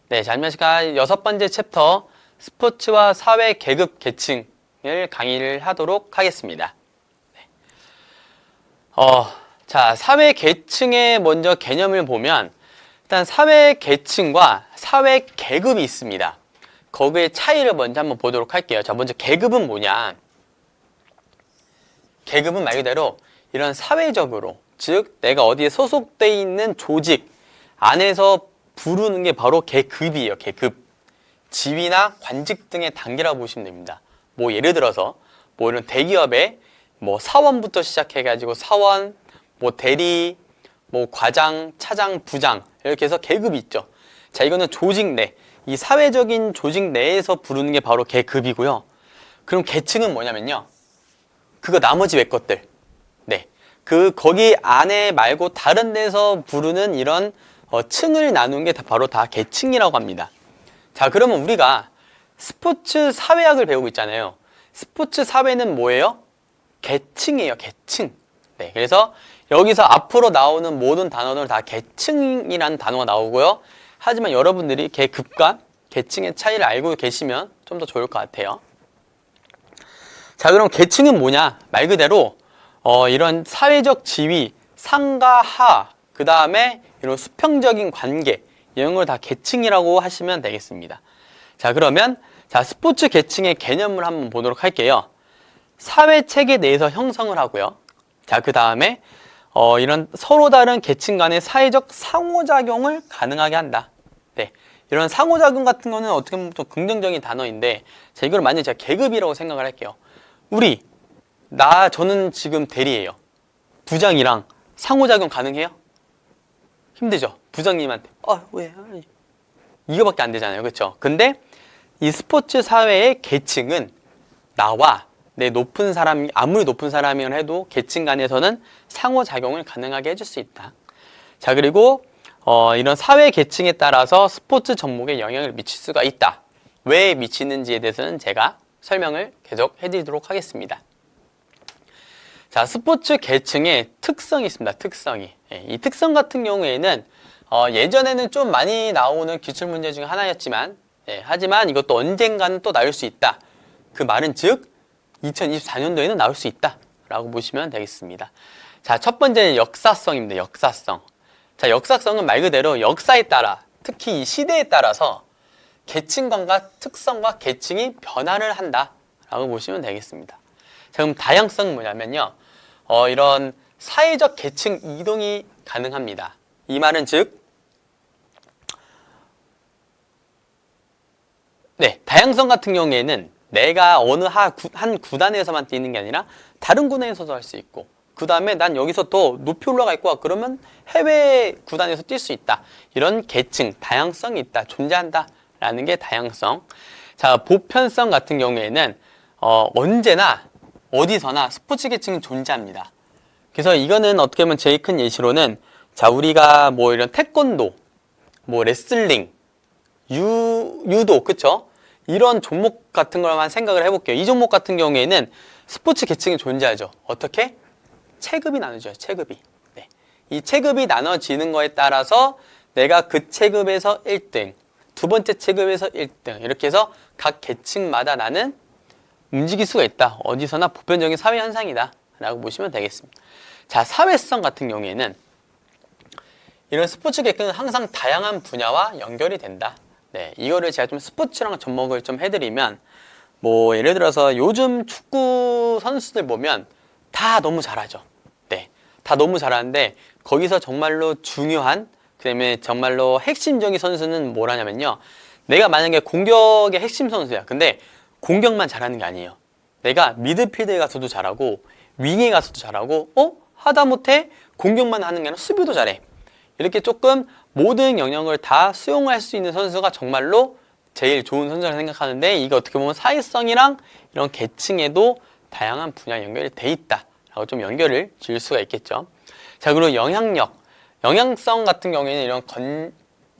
네, 자, 안녕하십니까. 6번째 챕터 스포츠와 사회 계급 계층을 강의를 하도록 하겠습니다. 네. 자, 사회 계층의 먼저 개념을 보면 일단 사회 계층과 사회 계급이 있습니다. 거기의 차이를 먼저 한번 보도록 할게요. 자, 먼저 계급은 뭐냐? 계급은 말 그대로 이런 사회적으로, 즉 내가 어디에 소속돼 있는 조직 안에서 부르는 게 바로 계급이에요. 계급. 지위나 관직 등의 단계라고 보시면 됩니다. 뭐 예를 들어서 뭐 이런 대기업에 뭐 사원부터 시작해가지고 사원, 뭐 대리, 뭐 과장, 차장, 부장 이렇게 해서 계급이 있죠. 자, 이거는 조직 내, 이 사회적인 조직 내에서 부르는 게 바로 계급이고요. 그럼 계층은 뭐냐면요. 그거 나머지 외 것들. 네. 거기 안에 말고 다른 데서 부르는 이런 층을 나누는 게 바로 다 계층이라고 합니다. 자, 그러면 우리가 스포츠 사회학을 배우고 있잖아요. 스포츠 사회는 뭐예요? 계층이에요. 계층. 네, 그래서 여기서 앞으로 나오는 모든 단어들 다 계층이라는 단어가 나오고요. 하지만 여러분들이 계급과 계층의 차이를 알고 계시면 좀 더 좋을 것 같아요. 자, 그럼 계층은 뭐냐? 말 그대로 이런 사회적 지위, 상과 하, 그 다음에 이런 수평적인 관계, 이런 걸 다 계층이라고 하시면 되겠습니다. 자, 그러면 자, 스포츠 계층의 개념을 한번 보도록 할게요. 사회 체계 내에서 형성을 하고요. 자, 그 다음에 이런 서로 다른 계층 간의 사회적 상호작용을 가능하게 한다. 네, 이런 상호작용 같은 거는 어떻게 보면 좀 긍정적인 단어인데, 자, 이걸 만약에 제가 계급이라고 생각을 할게요. 저는 지금 대리예요. 부장이랑 상호작용 가능해요? 힘들죠? 부장님한테 왜? 이거밖에 안 되잖아요. 그렇죠? 근데 이 스포츠 사회의 계층은 나와 내 높은 사람, 아무리 높은 사람이면 해도 계층 간에서는 상호작용을 가능하게 해줄 수 있다. 자, 그리고 이런 사회 계층에 따라서 스포츠 종목에 영향을 미칠 수가 있다. 왜 미치는지에 대해서는 제가 설명을 계속 해드리도록 하겠습니다. 자, 스포츠 계층의 특성이 있습니다. 특성이. 이 특성 같은 경우에는 예전에는 좀 많이 나오는 기출문제 중에 하나였지만, 하지만 이것도 언젠가는 또 나올 수 있다. 그 말은 즉 2024년도에는 나올 수 있다 라고 보시면 되겠습니다. 자, 첫 번째는 역사성입니다. 역사성. 자, 역사성은 말 그대로 역사에 따라, 특히 이 시대에 따라서 계층관과 특성과 계층이 변화를 한다 라고 보시면 되겠습니다. 자, 그럼 다양성은 뭐냐면요, 이런 사회적 계층 이동이 가능합니다. 이 말은 즉, 네, 다양성 같은 경우에는 내가 어느 한 구단에서만 뛰는 게 아니라 다른 구단에서도 할 수 있고, 그 다음에 난 여기서 더 높이 올라가 있고, 그러면 해외 구단에서 뛸 수 있다. 이런 계층, 다양성이 있다, 존재한다 라는 게 다양성. 자, 보편성 같은 경우에는 언제나 어디서나 스포츠 계층은 존재합니다. 그래서 이거는 어떻게 보면 제일 큰 예시로는, 자, 우리가 뭐 이런 태권도, 뭐 레슬링, 유도, 그쵸? 이런 종목 같은 걸만 생각을 해볼게요. 이 종목 같은 경우에는 스포츠 계층이 존재하죠. 어떻게? 체급이 나눠져요. 체급이. 네. 이 체급이 나눠지는 거에 따라서 내가 그 체급에서 1등, 두 번째 체급에서 1등, 이렇게 해서 각 계층마다 나는 움직일 수가 있다. 어디서나 보편적인 사회 현상이다 라고 보시면 되겠습니다. 자, 사회성 같은 경우에는 이런 스포츠 계층은 항상 다양한 분야와 연결이 된다. 네, 이거를 제가 좀 스포츠랑 접목을 좀 해드리면, 뭐 예를 들어서 요즘 축구 선수들 보면 다 너무 잘하죠. 네, 다 너무 잘하는데 거기서 정말로 중요한, 그다음에 정말로 핵심적인 선수는 뭐라냐면요, 내가 만약에 공격의 핵심 선수야. 근데 공격만 잘하는 게 아니에요. 내가 미드필드에 가서도 잘하고 윙에 가서도 잘하고 하다못해 공격만 하는 게 아니라 수비도 잘해. 이렇게 조금 모든 영역을 다 수용할 수 있는 선수가 정말로 제일 좋은 선수라고 생각하는데, 이게 어떻게 보면 사회성이랑 이런 계층에도 다양한 분야 연결이 돼 있다 라고 좀 연결을 지을 수가 있겠죠. 자, 그리고 영향력, 영향성 같은 경우에는 이런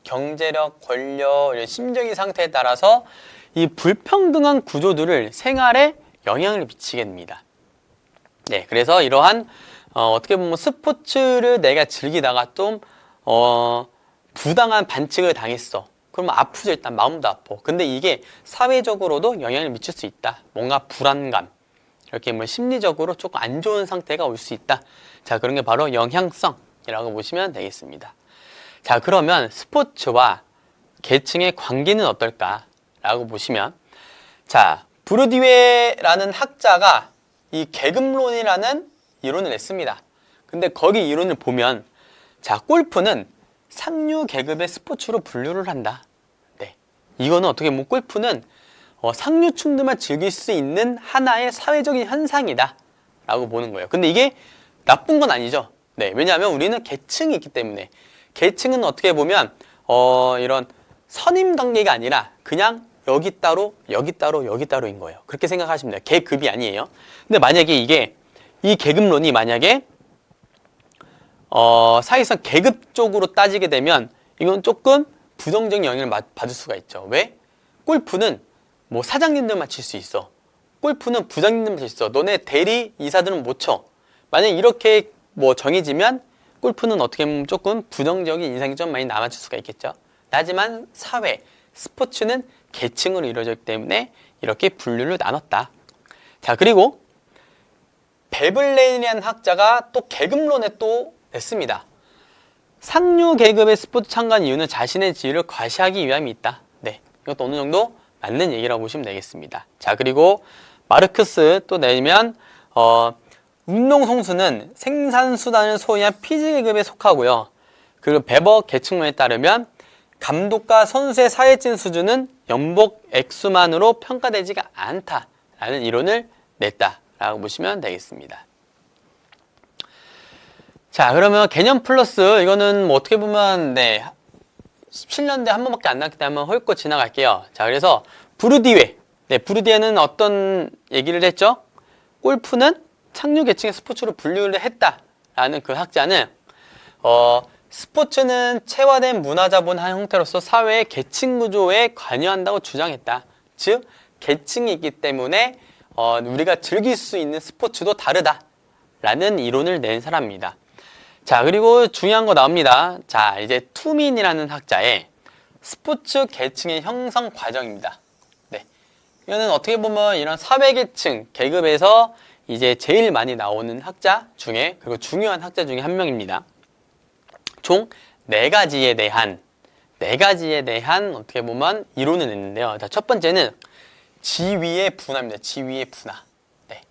경제력, 권력, 이런 심적인 상태에 따라서 이 불평등한 구조들을 생활에 영향을 미치게 됩니다. 네, 그래서 이러한 어떻게 보면 스포츠를 내가 즐기다가 좀 부당한 반칙을 당했어. 그러면 아프죠. 일단 마음도 아파. 근데 이게 사회적으로도 영향을 미칠 수 있다. 뭔가 불안감, 이렇게 뭐 심리적으로 조금 안 좋은 상태가 올 수 있다. 자, 그런 게 바로 영향성이라고 보시면 되겠습니다. 자, 그러면 스포츠와 계층의 관계는 어떨까라고 보시면, 자, 부르디웨라는 학자가 이 계급론이라는 이론을 냈습니다. 근데 거기 이론을 보면, 자, 골프는 상류 계급의 스포츠로 분류를 한다. 네, 이거는 어떻게 보면 골프는 상류층들만 즐길 수 있는 하나의 사회적인 현상이다 라고 보는 거예요. 근데 이게 나쁜 건 아니죠. 네, 왜냐하면 우리는 계층이 있기 때문에. 계층은 어떻게 보면 이런 선임 관계가 아니라 그냥 여기 따로 여기 따로 여기 따로인 거예요. 그렇게 생각하시면 돼요. 계급이 아니에요. 근데 만약에 이게 이 계급론이 만약에 사회성 계급적으로 따지게 되면 이건 조금 부정적인 영향을 받을 수가 있죠. 왜? 골프는 뭐 사장님들만 칠 수 있어. 골프는 부장님들만 칠 수 있어. 너네 대리 이사들은 못 쳐. 만약에 이렇게 뭐 정해지면 골프는 어떻게 보면 조금 부정적인 인상이 좀 많이 남아질 수가 있겠죠. 하지만 사회, 스포츠는 계층으로 이루어졌기 때문에 이렇게 분류를 나눴다. 자, 그리고 베블레인이라는 학자가 또 계급론에 또 냈습니다. 상류 계급의 스포츠 참가한 이유는 자신의 지위를 과시하기 위함이 있다. 네, 이것도 어느 정도 맞는 얘기라고 보시면 되겠습니다. 자, 그리고 마르크스 또 내면 운동선수는 생산수단을 소유한 피지계급에 속하고요. 그리고 베버 계층론에 따르면 감독과 선수의 사회적인 수준은 연봉 액수만으로 평가되지가 않다라는 이론을 냈다라고 보시면 되겠습니다. 자, 그러면 개념 플러스 이거는 뭐 어떻게 보면 17년대 한 번밖에 안 나왔기 때문에 한번 훑고 지나갈게요. 자, 그래서 부르디웨. 네, 부르디웨는 어떤 얘기를 했죠? 골프는 상류 계층의 스포츠로 분류를 했다라는 그 학자는 스포츠는 체화된 문화자본 한 형태로서 사회의 계층 구조에 관여한다고 주장했다. 즉, 계층이 있기 때문에 우리가 즐길 수 있는 스포츠도 다르다라는 이론을 낸 사람입니다. 자, 그리고 중요한 거 나옵니다. 자, 이제 투민이라는 학자의 스포츠 계층의 형성 과정입니다. 네, 이거는 어떻게 보면 이런 사회계층 계급에서 이제 제일 많이 나오는 학자 중에, 그리고 중요한 학자 중에 한 명입니다. 총 4가지에 대한 어떻게 보면 이론을 냈는데요. 자, 첫 번째는 지위의 분화입니다. 지위의 분화. 네,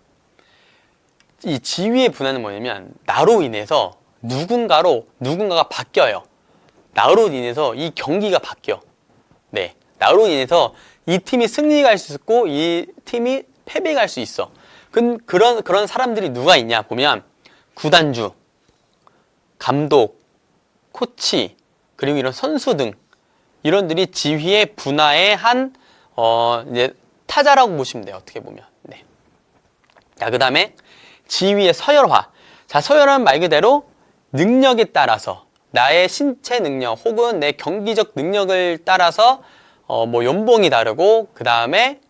이 지위의 분화는 뭐냐면 나로 인해서 누군가가 바뀌어요. 나로 인해서 이 경기가 바뀌어. 네, 나로 인해서 이 팀이 승리할 수 있고 이 팀이 패배할 수 있어. 그런 사람들이 누가 있냐 보면 구단주, 감독, 코치, 그리고 이런 선수 등 이런들이 지위의 분화의 한 이제 타자라고 보시면 돼요. 어떻게 보면. 네. 자, 그다음에 지위의 서열화. 자, 서열화는 말 그대로 능력에 따라서 나의 신체 능력 혹은 내 경기적 능력을 따라서 뭐 연봉이 다르고 그다음에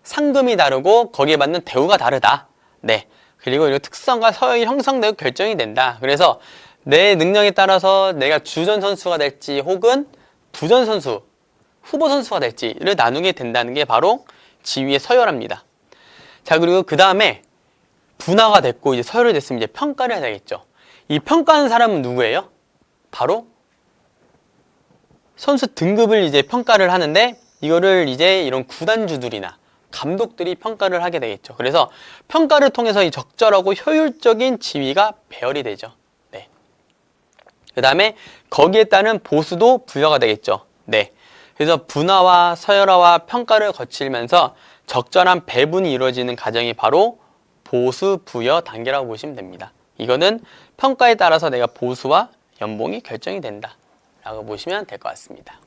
상금이 다르고 거기에 맞는 대우가 다르다. 네. 그리고 이런 특성과 서열이 형성되고 결정이 된다. 그래서 내 능력에 따라서 내가 주전 선수가 될지 혹은 부전 선수, 후보 선수가 될지를 나누게 된다는 게 바로 지위의 서열화입니다. 자, 그리고 그 다음에 분화가 됐고 이제 서열이 됐으면 이제 평가를 해야 되겠죠. 이 평가하는 사람은 누구예요? 바로 선수 등급을 이제 평가를 하는데 이거를 이제 이런 구단주들이나 감독들이 평가를 하게 되겠죠. 그래서 평가를 통해서 이 적절하고 효율적인 지위가 배열이 되죠. 네. 그 다음에 거기에 따른 보수도 부여가 되겠죠. 네. 그래서 분화와 서열화와 평가를 거치면서 적절한 배분이 이루어지는 과정이 바로 보수 부여 단계라고 보시면 됩니다. 이거는 평가에 따라서 내가 보수와 연봉이 결정이 된다 라고 보시면 될 것 같습니다.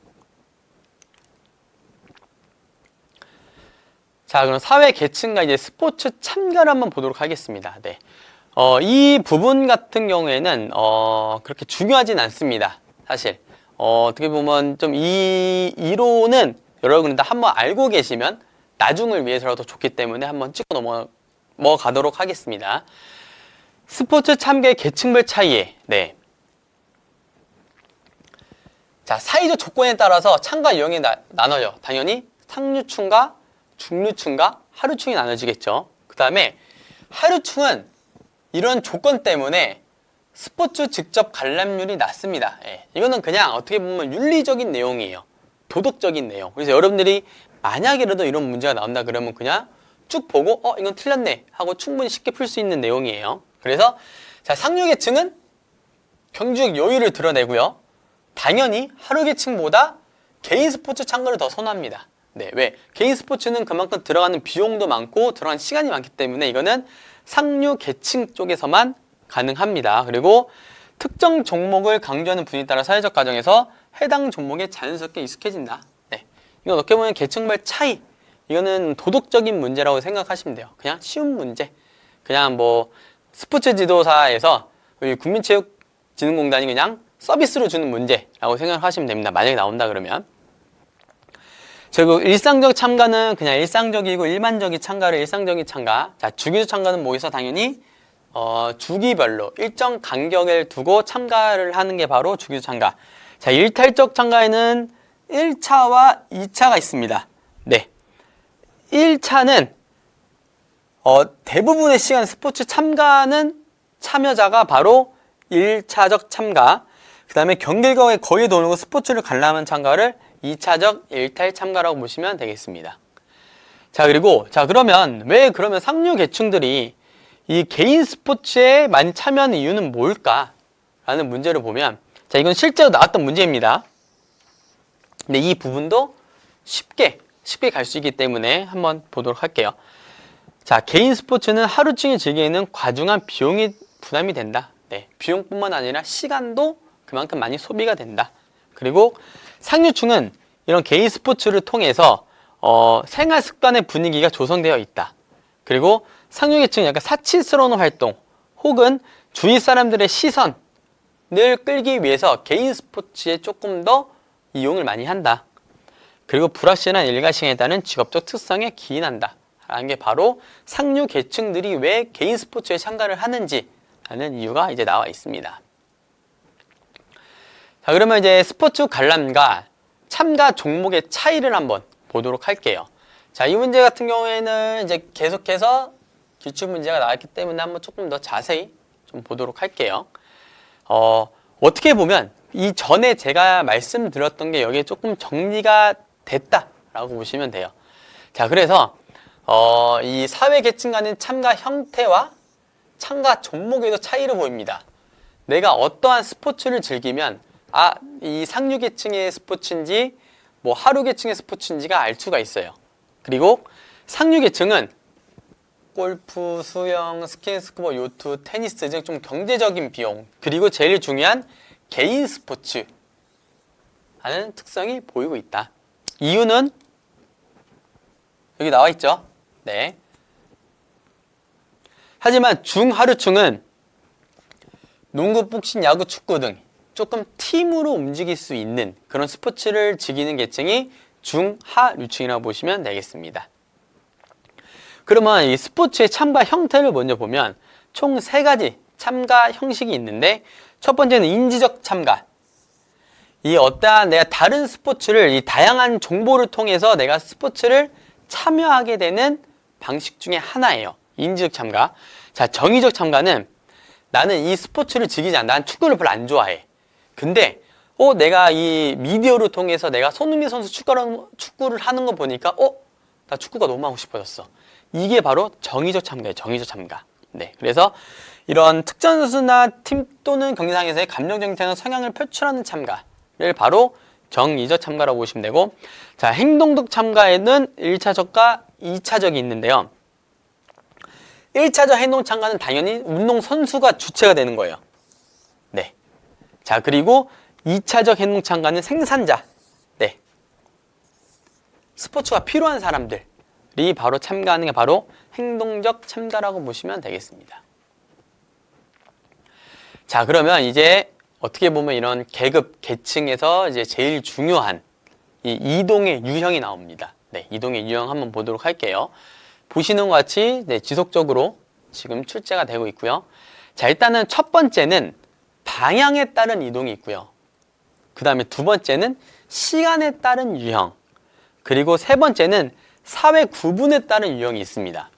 자, 그럼 사회 계층과 이제 스포츠 참가를 한번 보도록 하겠습니다. 네. 이 부분 같은 경우에는 그렇게 중요하진 않습니다. 사실 어떻게 보면 좀 이 이론은 여러분들 다 한번 알고 계시면 나중을 위해서라도 좋기 때문에 한번 찍고 넘어가도록 하겠습니다. 스포츠 참가의 계층별 차이에 자, 사회적 조건에 따라서 참가 유형이 나눠요. 당연히 상류층과 중류층과 하류층이 나눠지겠죠. 그 다음에 하류층은 이런 조건 때문에 스포츠 직접 관람률이 낮습니다. 예, 이거는 그냥 어떻게 보면 윤리적인 내용이에요. 도덕적인 내용. 그래서 여러분들이 만약이라도 이런 문제가 나온다 그러면 그냥 쭉 보고 이건 틀렸네 하고 충분히 쉽게 풀 수 있는 내용이에요. 그래서 자, 상류계층은 경제적 여유를 드러내고요. 당연히 하류계층보다 개인 스포츠 참가를 더 선호합니다. 네, 왜? 개인 스포츠는 그만큼 들어가는 비용도 많고 들어가는 시간이 많기 때문에 이거는 상류계층 쪽에서만 가능합니다. 그리고 특정 종목을 강조하는 분에 따라 사회적 과정에서 해당 종목에 자연스럽게 익숙해진다. 네, 이건 어떻게 보면 계층별 차이, 이거는 도덕적인 문제라고 생각하시면 돼요. 그냥 쉬운 문제. 그냥 뭐 스포츠 지도사에서 우리 국민체육진흥공단이 그냥 서비스로 주는 문제라고 생각하시면 됩니다. 만약에 나온다 그러면. 그리고 일상적 참가는 그냥 일상적이고 일반적인 참가를 일상적인 참가. 자, 주기적 참가는 뭐에서 당연히 주기별로 일정 간격을 두고 참가를 하는 게 바로 주기적 참가. 자, 일탈적 참가에는 1차와 2차가 있습니다. 네. 1차는 대부분의 시간 스포츠 참가는 참여자가 바로 1차적 참가. 그 다음에 경기력에 거의 도는 스포츠를 관람한 참가를 2차적 일탈 참가라고 보시면 되겠습니다. 자, 그리고 그러면 왜 그러면 상류 계층들이 이 개인 스포츠에 많이 참여하는 이유는 뭘까? 라는 문제를 보면, 자, 이건 실제로 나왔던 문제입니다. 근데 이 부분도 쉽게 갈 수 있기 때문에 한번 보도록 할게요. 자, 개인 스포츠는 하루중에 즐기는 과중한 비용이 부담이 된다. 네, 비용뿐만 아니라 시간도 그만큼 많이 소비가 된다. 그리고 상류층은 이런 개인 스포츠를 통해서 생활 습관의 분위기가 조성되어 있다. 그리고 상류계층은 약간 사치스러운 활동 혹은 주위 사람들의 시선을 끌기 위해서 개인 스포츠에 조금 더 이용을 많이 한다. 그리고 불확실한 일과 시간에 따른 직업적 특성에 기인한다. 라는 게 바로 상류계층들이 왜 개인 스포츠에 참가를 하는지 라는 이유가 이제 나와 있습니다. 자, 그러면 이제 스포츠 관람과 참가 종목의 차이를 한번 보도록 할게요. 자, 이 문제 같은 경우에는 이제 계속해서 기출 문제가 나왔기 때문에 한번 조금 더 자세히 좀 보도록 할게요. 어떻게 보면 이 전에 제가 말씀드렸던 게 여기에 조금 정리가 됐다라고 보시면 돼요. 자, 그래서 이 사회계층 간의 참가 형태와 참가 종목에도 차이를 보입니다. 내가 어떠한 스포츠를 즐기면 이 상류계층의 스포츠인지 뭐 하류계층의 스포츠인지가 알 수가 있어요. 그리고 상류계층은 골프, 수영, 스킨스쿠버, 요트, 테니스 등 좀 경제적인 비용, 그리고 제일 중요한 개인 스포츠 하는 특성이 보이고 있다. 이유는 여기 나와 있죠. 네. 하지만 중하류층은 농구, 복싱, 야구, 축구 등 조금 팀으로 움직일 수 있는 그런 스포츠를 즐기는 계층이 중하류층이라고 보시면 되겠습니다. 그러면 이 스포츠의 참가 형태를 먼저 보면 총 3가지 참가 형식이 있는데, 첫 번째는 인지적 참가. 이 어떠한 내가 다른 스포츠를 이 다양한 정보를 통해서 내가 스포츠를 참여하게 되는 방식 중에 하나예요. 인지적 참가. 자, 정의적 참가는 나는 이 스포츠를 즐기지 않아. 난 축구를 별로 안 좋아해. 근데 내가 이 미디어를 통해서 내가 손흥민 선수 축구를 하는 거 보니까 나 축구가 너무 하고 싶어졌어. 이게 바로 정의적 참가예요. 정의적 참가. 네, 그래서 이런 특정 선수나 팀 또는 경기장에서의 감정적인 태도나 성향을 표출하는 참가를 바로 정의적 참가라고 보시면 되고, 자, 행동적 참가에는 1차적과 2차적이 있는데요. 1차적 행동 참가는 당연히 운동 선수가 주체가 되는 거예요. 네. 자, 그리고 2차적 행동 참가는 생산자. 네. 스포츠가 필요한 사람들이 바로 참가하는 게 바로 행동적 참가라고 보시면 되겠습니다. 자, 그러면 이제 어떻게 보면 이런 계급, 계층에서 이제 제일 중요한 이 이동의 유형이 나옵니다. 네, 이동의 유형 한번 보도록 할게요. 보시는 것 같이 지속적으로 지금 출제가 되고 있고요. 자, 일단은 첫 번째는 방향에 따른 이동이 있고요. 그 다음에 두 번째는 시간에 따른 유형. 그리고 세 번째는 사회 구분에 따른 유형이 있습니다.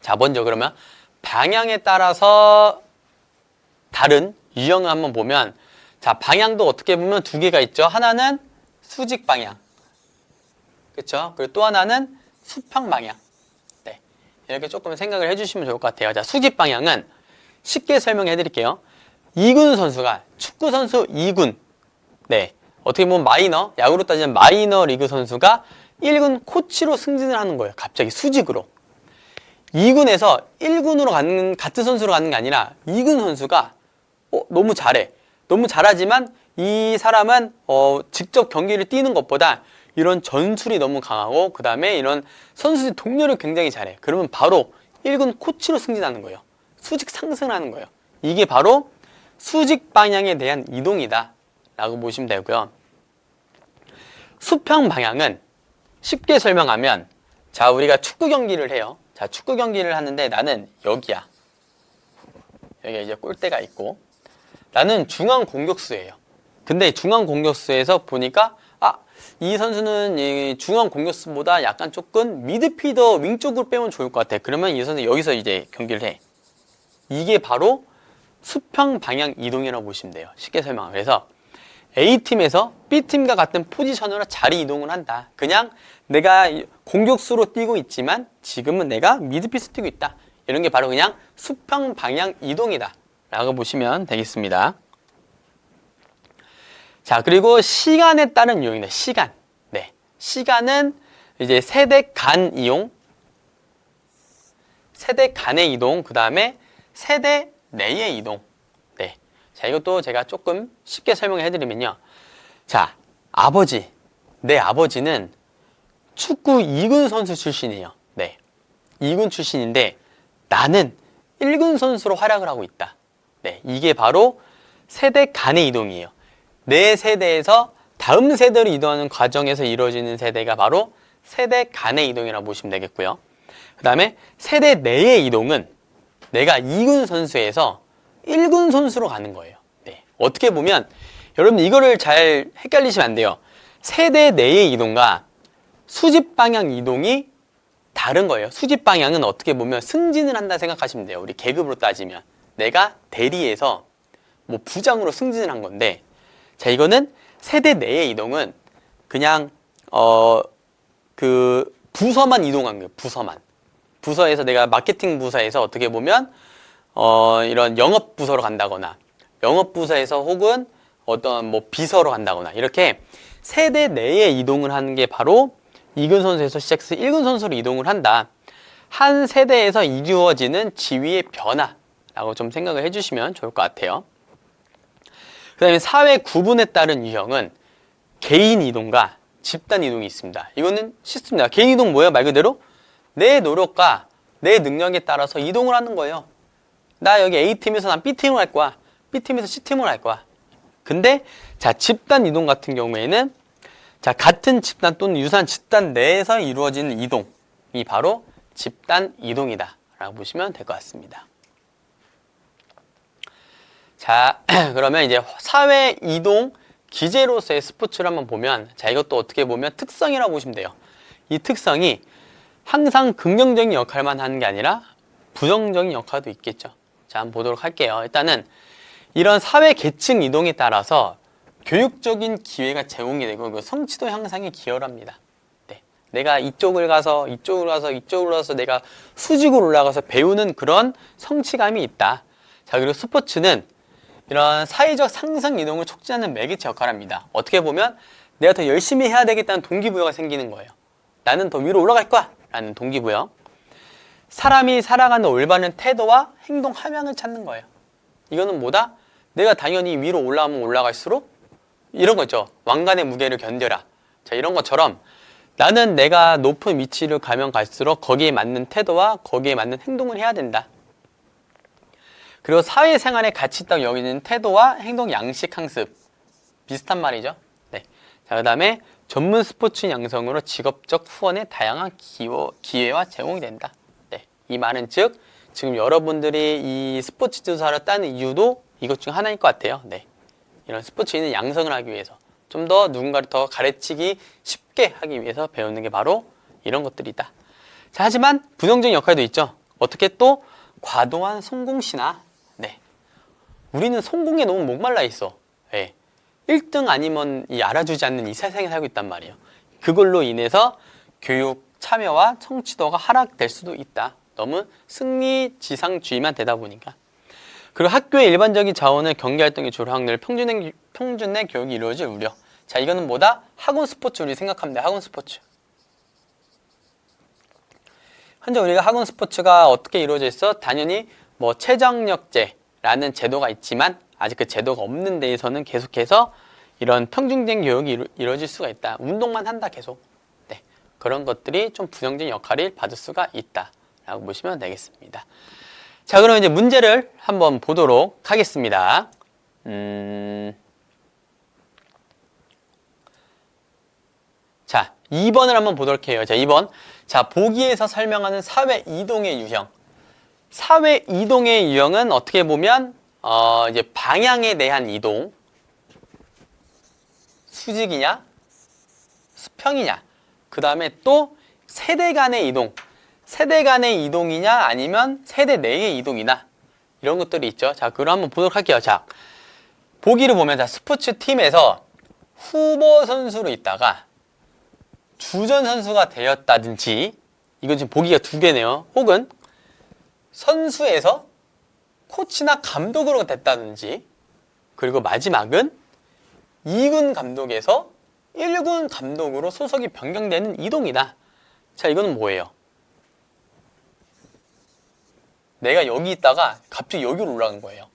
자, 먼저 그러면 방향에 따라서 다른 유형을 한번 보면, 자, 방향도 어떻게 보면 두 개가 있죠. 하나는 수직 방향. 그렇죠? 그리고 또 하나는 수평 방향. 네. 이렇게 조금 생각을 해주시면 좋을 것 같아요. 자, 수직 방향은 쉽게 설명해 드릴게요. 이군 선수가, 축구 선수 2군. 네. 어떻게 보면 마이너, 야구로 따지면 마이너 리그 선수가 1군 코치로 승진을 하는 거예요. 갑자기 수직으로. 2군에서 1군으로 가는, 같은 선수로 가는 게 아니라 2군 선수가 너무 잘해. 너무 잘하지만 이 사람은 직접 경기를 뛰는 것보다 이런 전술이 너무 강하고 그 다음에 이런 선수들 동료를 굉장히 잘해. 그러면 바로 1군 코치로 승진하는 거예요. 수직 상승하는 거예요. 이게 바로 수직 방향에 대한 이동이다 라고 보시면 되고요. 수평 방향은 쉽게 설명하면, 자, 우리가 축구 경기를 해요. 자, 축구 경기를 하는데 나는 여기야. 여기 이제 골대가 있고 나는 중앙 공격수예요. 근데 중앙 공격수에서 보니까 이 선수는 이 중앙 공격수보다 약간 조금 미드필더 윙 쪽으로 빼면 좋을 것 같아. 그러면 이 선수 여기서 이제 경기를 해. 이게 바로 수평 방향 이동이라고 보시면 돼요. 쉽게 설명하면. 그래서 A팀에서 B팀과 같은 포지션으로 자리 이동을 한다. 그냥 내가 공격수로 뛰고 있지만 지금은 내가 미드필더 뛰고 있다. 이런 게 바로 그냥 수평 방향 이동이다 라고 보시면 되겠습니다. 자, 그리고 시간에 따른 이용입니다. 시간. 네. 시간은 이제 세대 간 이용, 세대 간의 이동, 그 다음에 세대 내의 이동. 네. 자, 이것도 제가 조금 쉽게 설명을 해드리면요. 자, 아버지. 내 아버지는 축구 2군 선수 출신이에요. 네. 2군 출신인데 나는 1군 선수로 활약을 하고 있다. 네. 이게 바로 세대 간의 이동이에요. 내 세대에서 다음 세대로 이동하는 과정에서 이루어지는 세대가 바로 세대 간의 이동이라고 보시면 되겠고요. 그 다음에 세대 내의 이동은 내가 2군 선수에서 1군 선수로 가는 거예요. 네. 어떻게 보면 여러분 이거를 잘 헷갈리시면 안 돼요. 세대 내의 이동과 수직 방향 이동이 다른 거예요. 수직 방향은 어떻게 보면 승진을 한다 생각하시면 돼요. 우리 계급으로 따지면 내가 대리에서 뭐 부장으로 승진을 한 건데, 자, 이거는 세대 내의 이동은 그냥 그 부서만 이동한 거예요. 부서만. 부서에서 내가 마케팅 부서에서 어떻게 보면 이런 영업 부서로 간다거나 영업 부서에서 혹은 어떤 뭐 비서로 간다거나 이렇게 세대 내에 이동을 하는 게 바로 2군 선수에서 시작해서 1군 선수로 이동을 한다. 한 세대에서 이루어지는 지위의 변화라고 좀 생각을 해주시면 좋을 것 같아요. 그 다음에 사회 구분에 따른 유형은 개인 이동과 집단 이동이 있습니다. 이거는 쉽습니다. 개인 이동 뭐예요? 말 그대로 내 노력과 내 능력에 따라서 이동을 하는 거예요. 나 여기 A팀에서 난 B팀으로 갈 거야. B팀에서 C팀으로 갈 거야. 근데 자, 집단 이동 같은 경우에는 자, 같은 집단 또는 유사한 집단 내에서 이루어지는 이동이 바로 집단 이동이다 라고 보시면 될 것 같습니다. 자, 그러면 이제 사회 이동 기제로서의 스포츠를 한번 보면, 자, 이것도 어떻게 보면 특성이라고 보시면 돼요. 이 특성이 항상 긍정적인 역할만 하는 게 아니라 부정적인 역할도 있겠죠. 자, 한번 보도록 할게요. 일단은 이런 사회 계층 이동에 따라서 교육적인 기회가 제공이 되고 그 성취도 향상에 기여를 합니다. 네. 내가 이쪽을 가서 내가 수직으로 올라가서 배우는 그런 성취감이 있다. 자, 그리고 스포츠는 이런 사회적 상승 이동을 촉진하는 매개체 역할을 합니다. 어떻게 보면 내가 더 열심히 해야 되겠다는 동기부여가 생기는 거예요. 나는 더 위로 올라갈 거야 라는 동기부여. 사람이 살아가는 올바른 태도와 행동 함양을 찾는 거예요. 이거는 뭐다? 내가 당연히 위로 올라가면 올라갈수록 이런 거죠. 왕관의 무게를 견뎌라. 자, 이런 것처럼 나는 내가 높은 위치를 가면 갈수록 거기에 맞는 태도와 거기에 맞는 행동을 해야 된다. 그리고 사회생활에 가치 있다고 여기는 태도와 행동 양식 학습 비슷한 말이죠. 네. 자, 그 다음에 전문 스포츠 양성으로 직업적 후원에 다양한 기회와 제공이 된다. 네. 이 말은 즉 지금 여러분들이 이 스포츠 교사를 따는 이유도 이것 중 하나일 것 같아요. 네. 이런 스포츠인은 양성을 하기 위해서 좀 더 누군가를 더 가르치기 쉽게 하기 위해서 배우는 게 바로 이런 것들이다. 자, 하지만 부정적인 역할도 있죠. 어떻게 또 과도한 성공시나 네. 우리는 성공에 너무 목말라 있어. 네. 1등 아니면 알아주지 않는 이 세상에 살고 있단 말이에요. 그걸로 인해서 교육 참여와 성취도가 하락될 수도 있다. 너무 승리지상주의만 되다 보니까. 그리고 학교의 일반적인 자원을 경기활동에 주로 확률, 평준의 교육이 이루어질 우려. 자, 이거는 뭐다? 학원 스포츠 우리 생각하면 돼. 학원 스포츠. 현재 우리가 학원 스포츠가 어떻게 이루어져 있어? 당연히 뭐 최저학력제라는 제도가 있지만 아직 그 제도가 없는 데에서는 계속해서 이런 평준된 교육이 이루어질 수가 있다. 운동만 한다 계속. 네, 그런 것들이 좀 부정적인 역할을 받을 수가 있다라고 보시면 되겠습니다. 자, 그럼 이제 문제를 한번 보도록 하겠습니다. 자, 2번을 한번 보도록 해요. 자, 2번. 자, 보기에서 설명하는 사회 이동의 유형. 사회 이동의 유형은 어떻게 보면 이제 방향에 대한 이동, 수직이냐, 수평이냐, 그 다음에 또 세대 간의 이동, 세대 간의 이동이냐 아니면 세대 내의 이동이나 이런 것들이 있죠. 자, 그걸 한번 보도록 할게요. 자, 보기를 보면 자, 스포츠 팀에서 후보 선수로 있다가 주전 선수가 되었다든지, 이건 지금 보기가 두 개네요. 혹은 선수에서 코치나 감독으로 됐다든지, 그리고 마지막은 2군 감독에서 1군 감독으로 소속이 변경되는 이동이다. 자, 이거는 뭐예요? 내가 여기 있다가 갑자기 여기로 올라간 거예요.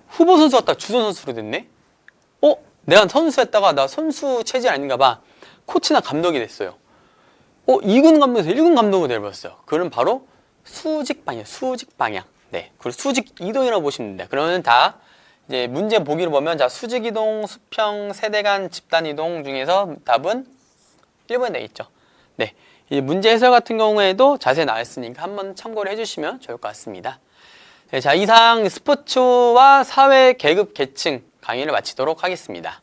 후보 선수였다가 주전 선수로 됐네? 내가 선수였다가 나 선수 체질 아닌가 봐. 코치나 감독이 됐어요. 2군 감독에서 1군 감독으로 되어버렸어요. 그건 바로 수직 방향, 수직 방향. 네. 그리고 수직 이동이라고 보시면 됩니다. 그러면 다 이제 문제 보기를 보면 자, 수직 이동, 수평, 세대 간 집단 이동 중에서 답은 1번이 되겠죠. 네. 이 문제 해설 같은 경우에도 자세히 나와 있으니까 한번 참고를 해주시면 좋을 것 같습니다. 네, 자, 이상 스포츠와 사회 계급 계층 강의를 마치도록 하겠습니다.